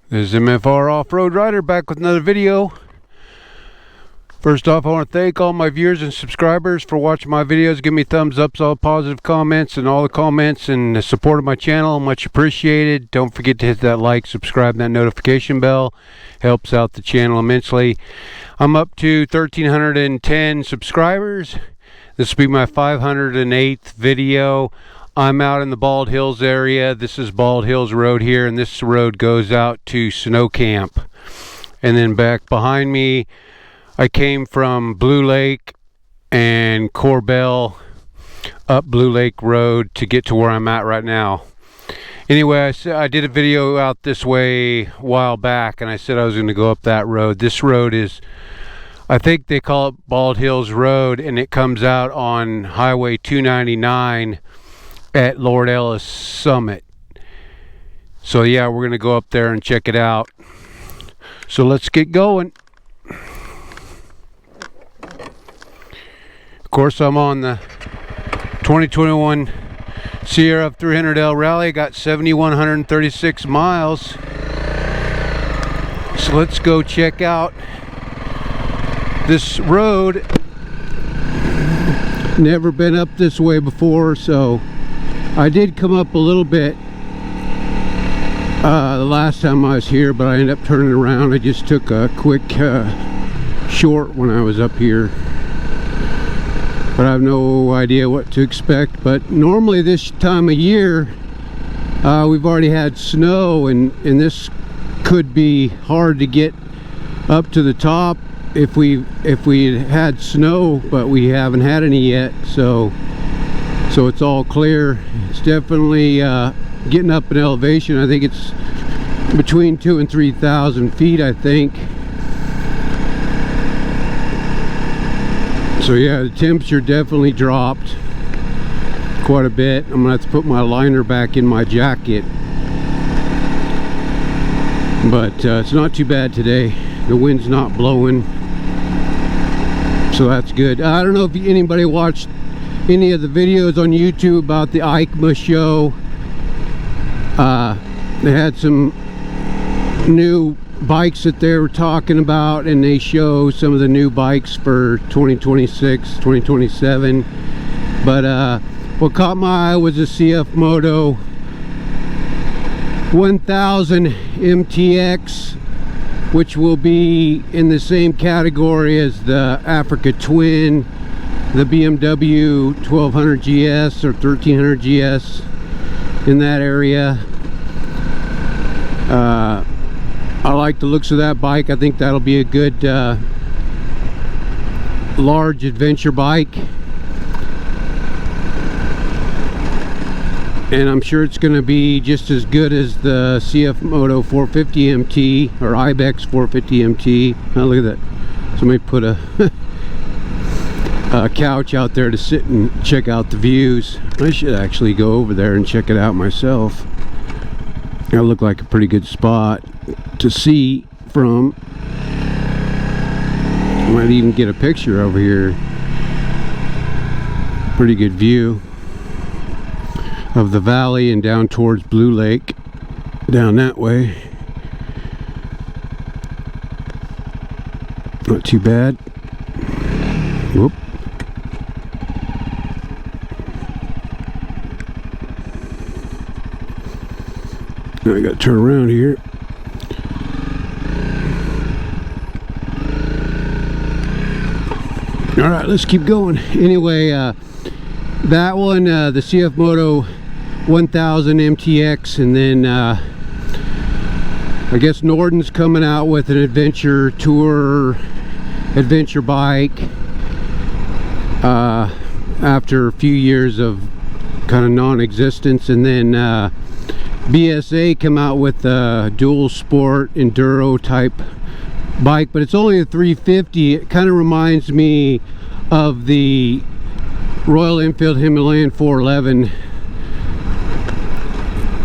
This is MFR Off-Road Rider back with another video. First off, I want to thank all my viewers and subscribers for watching my videos. Give me thumbs up, all positive comments, and all the comments and the support of my channel. Much appreciated. Don't forget to hit that like, subscribe, and that notification bell. Helps out the channel immensely. I'm up to 1,310 subscribers. This will be my 508th video. I'm out in the Bald Hills area. This is Bald Hills Road here, and this road goes out to Snow Camp. And then back behind me, I came from Blue Lake and Corbell up Blue Lake Road to get to where I'm at right now. Anyway, I did a video out this way a while back, and I said I was going to go up that road. This road is, I think they call it Bald Hills Road, and it comes out on Highway 299 at Lord Ellis Summit. So yeah, we're going to go up there and check it out. So let's get going. Of course, I'm on the 2021 Sierra 300L Rally. Got 7,136 miles. So let's go check out this road. Never been up this way before, so I did come up a little bit the last time I was here, but I ended up turning around. I just took a quick short when I was up here, but I have no idea what to expect. But normally this time of year we've already had snow, and this could be hard to get up to the top if we had snow, but we haven't had any yet, so it's all clear. It's definitely getting up in elevation. I think it's between 2,000 and 3,000 feet, I think. So yeah, the temperature definitely dropped quite a bit. I'm gonna have to put my liner back in my jacket, but it's not too bad today. The wind's not blowing, so that's good. I don't know if anybody watched any of the videos on YouTube about the EICMA show. They had some new bikes that they were talking about, and they show some of the new bikes for 2026, 2027. But what caught my eye was a CF Moto 1000 MTX, which will be in the same category as the Africa Twin, the BMW 1200 GS or 1300 GS, in that area. I like the looks of that bike. I think that'll be a good large adventure bike, and I'm sure it's going to be just as good as the CF Moto 450 MT or Ibex 450 MT. Oh, look at that. Somebody put a couch out there to sit and check out the views. I should actually go over there and check it out myself. That looked like a pretty good spot to see from. Might even get a picture over here. Pretty good view of the valley and down towards Blue Lake, down that way. Not too bad. Whoop. Now I gotta turn around here. Alright, let's keep going. Anyway, that one, the CF Moto 1000 MTX, and then I guess Norden's coming out with an adventure tour, adventure bike, after a few years of kind of non-existence. And then BSA come out with a dual sport enduro type bike, but it's only a 350. It kind of reminds me of the Royal Enfield Himalayan 411.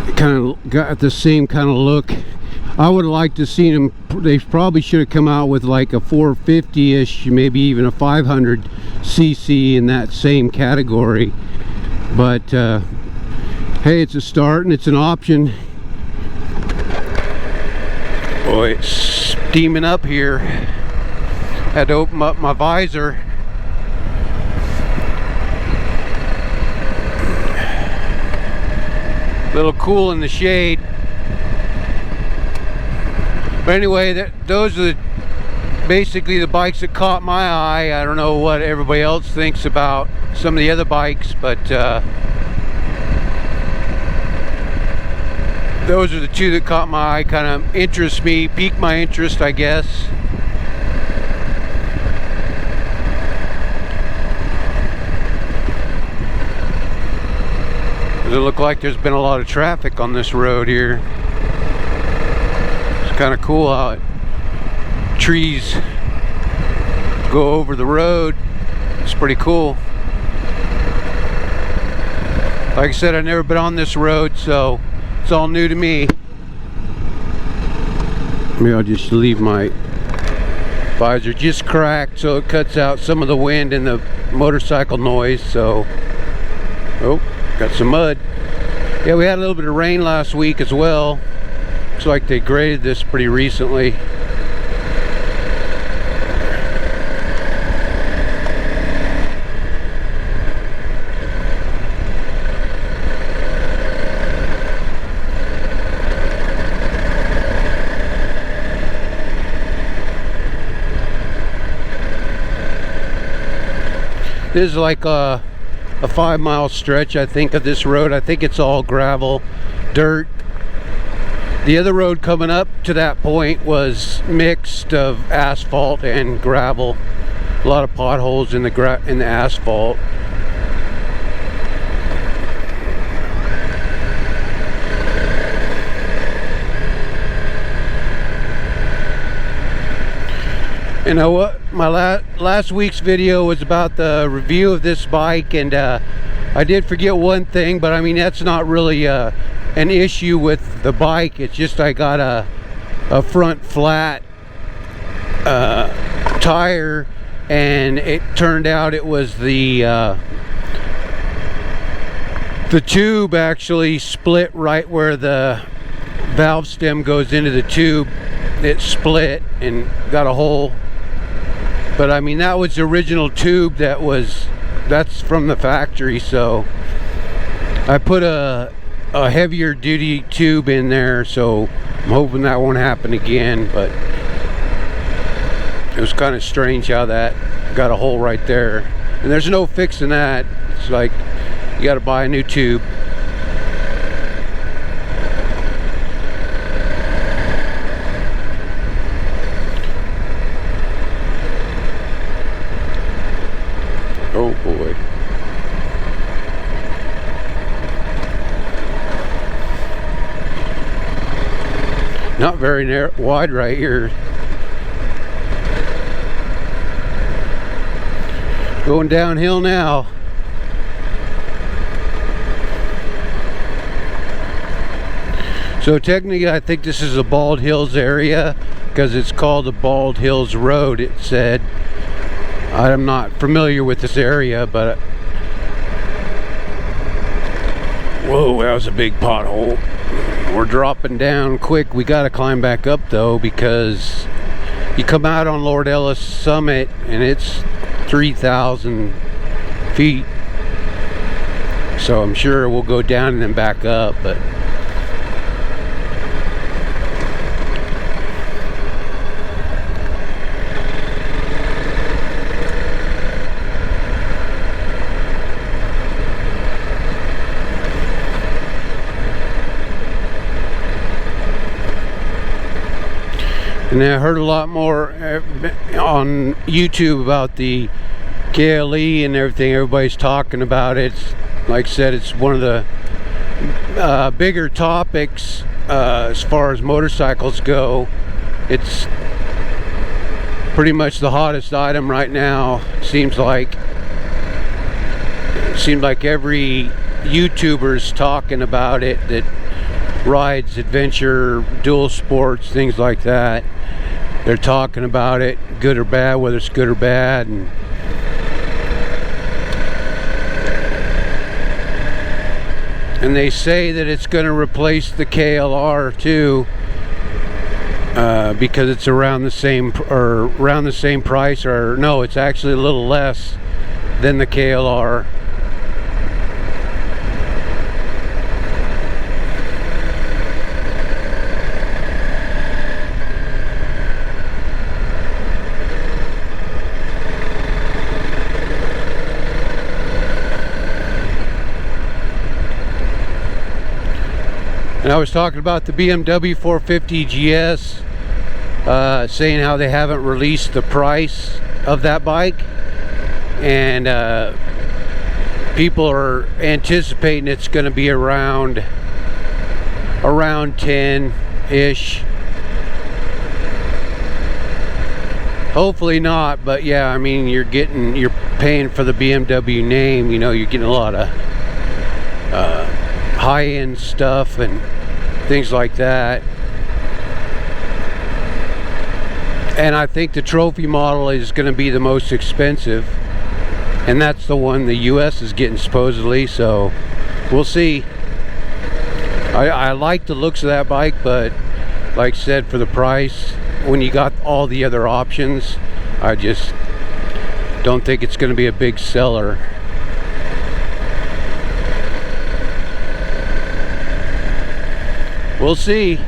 It kind of got the same kind of look. I would have liked to see them. They probably should have come out with like a 450-ish, maybe even a 500cc in that same category. But hey, it's a start and it's an option. Boy, it's steaming up here. Had to open up my visor. A little cool in the shade. But anyway, those are basically the bikes that caught my eye. I don't know what everybody else thinks about some of the other bikes, but those are the two that caught my eye, kind of interest me, piqued my interest, I guess. Does it look like there's been a lot of traffic on this road here? It's kind of cool how trees go over the road. It's pretty cool. Like I said, I've never been on this road, so it's all new to me. Maybe I'll just leave my visor just cracked so it cuts out some of the wind and the motorcycle noise. So, oh, got some mud. Yeah, we had a little bit of rain last week as well. Looks like they graded this pretty recently. This is like a 5-mile stretch, I think, of this road. I think it's all gravel, dirt. The other road coming up to that point was mixed of asphalt and gravel. A lot of potholes in the asphalt. You know what, my last week's video was about the review of this bike, and I did forget one thing, but I mean, that's not really an issue with the bike. It's just I got a front flat tire, and it turned out it was the tube actually split right where the valve stem goes into the tube. It split and got a hole. But I mean, that was the original tube that's from the factory, so I put a heavier duty tube in there, so I'm hoping that won't happen again. But it was kind of strange how that got a hole right there, and there's no fixing that. It's like you got to buy a new tube. Oh boy. Not very wide right here. Going downhill now. So technically I think this is a Bald Hills area because it's called the Bald Hills Road, it said. I'm not familiar with this area, but whoa, that was a big pothole. We're dropping down quick. We got to climb back up though, because you come out on Lord Ellis Summit and it's 3,000 feet. So I'm sure we'll go down and then back up, but and I heard a lot more on YouTube about the KLE and everything. Everybody's talking about it. Like I said, it's one of the bigger topics as far as motorcycles go. It's pretty much the hottest item right now. Seems like every YouTuber's talking about it that rides adventure, dual sports, things like that. They're talking about it, good or bad, whether it's good or bad. And they say that it's going to replace the KLR too. because it's around the same price, or no, it's actually a little less than the KLR. And I was talking about the BMW 450 GS, saying how they haven't released the price of that bike, and people are anticipating it's going to be around 10-ish. Hopefully not, but yeah, I mean, you're paying for the BMW name, you know, you're getting a lot of high-end stuff and things like that. And I think the trophy model is going to be the most expensive, and that's the one the US is getting supposedly, so we'll see. I like the looks of that bike, but like I said, for the price, when you got all the other options, I just don't think it's going to be a big seller. We'll see.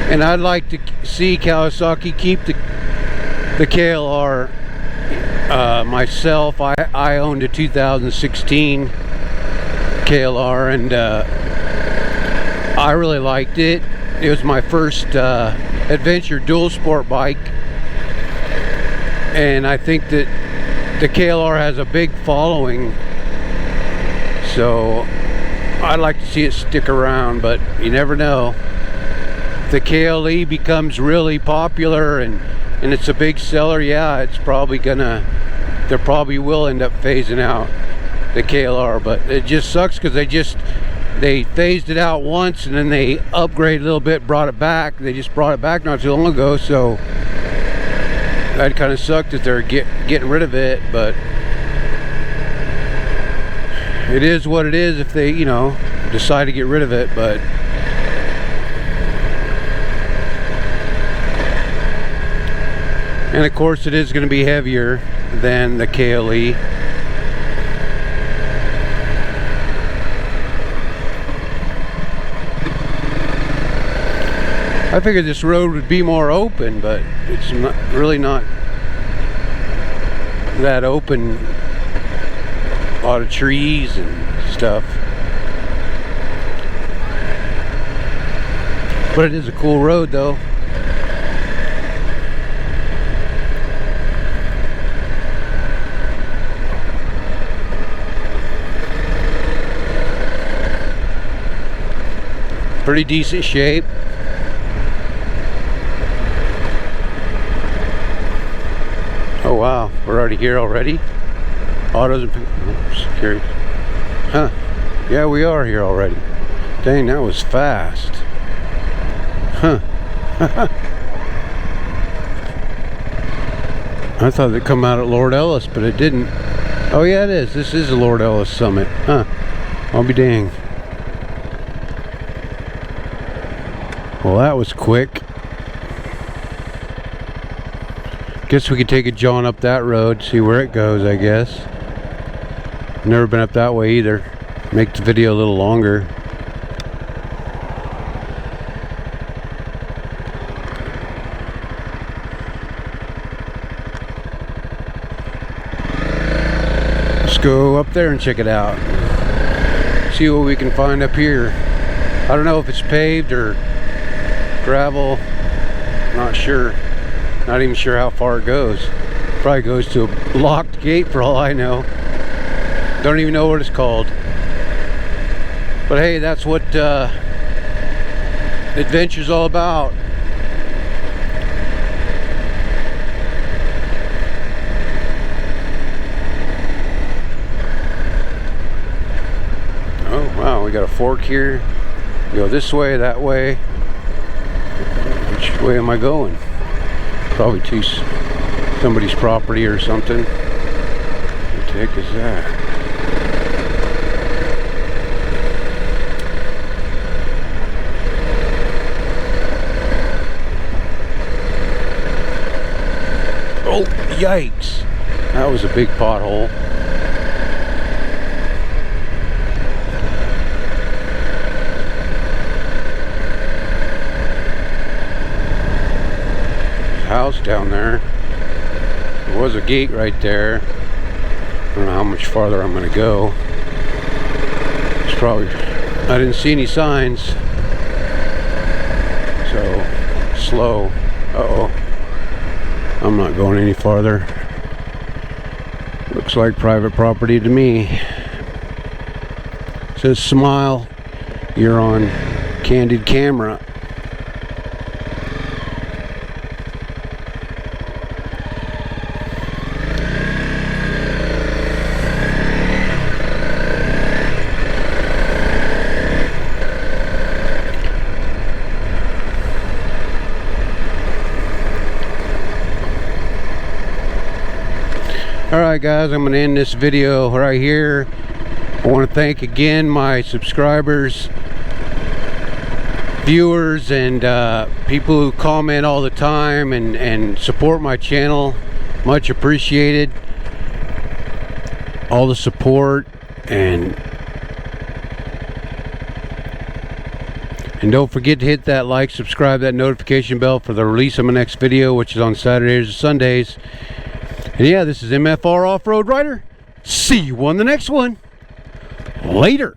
And I'd like to see Kawasaki keep the KLR. Myself, I owned a 2016 KLR, and I really liked it. It was my first adventure dual sport bike, and I think that the KLR has a big following, so I'd like to see it stick around, but you never know. If the KLE becomes really popular and it's a big seller, yeah, it's probably they probably will end up phasing out the KLR, but it just sucks because they phased it out once and then they upgraded a little bit, brought it back. They just brought it back not too long ago, so that kind of sucked that they're getting rid of it, but it is what it is if they, you know, decide to get rid of it. But and of course it is going to be heavier than the KLE. I figured this road would be more open, but it's really not that open. A lot of trees and stuff. But it is a cool road though. Pretty decent shape. Oh wow, we're already here already? Autos and security. Huh. Yeah, we are here already. Dang, that was fast. Huh. I thought they'd come out at Lord Ellis, but it didn't. Oh yeah, it is. This is the Lord Ellis Summit. Huh. I'll be dang. Well, that was quick. Guess we could take a jaunt up that road, see where it goes, I guess. Never been up that way either. Make the video a little longer. Let's go up there and check it out. See what we can find up here. I don't know if it's paved or gravel. Not sure. Not even sure how far it goes. Probably goes to a locked gate for all I know. Don't even know what it's called. But hey, that's what adventure's all about. Oh wow, we got a fork here. Go this way, that way. Which way am I going? Probably to somebody's property or something. What the heck is that? Oh, yikes. That was a big pothole. House down there. There was a gate right there. I don't know how much farther I'm going to go. It's probably, I didn't see any signs. So, slow. Uh-oh. I'm not going any farther. Looks like private property to me. It says smile. You're on candid camera. Alright guys, I'm going to end this video right here. I want to thank again my subscribers, viewers, and people who comment all the time and support my channel. Much appreciated. All the support, and don't forget to hit that like, subscribe, that notification bell for the release of my next video, which is on Saturdays or Sundays. And yeah, this is MFR Off-Road Rider. See you on the next one. Later.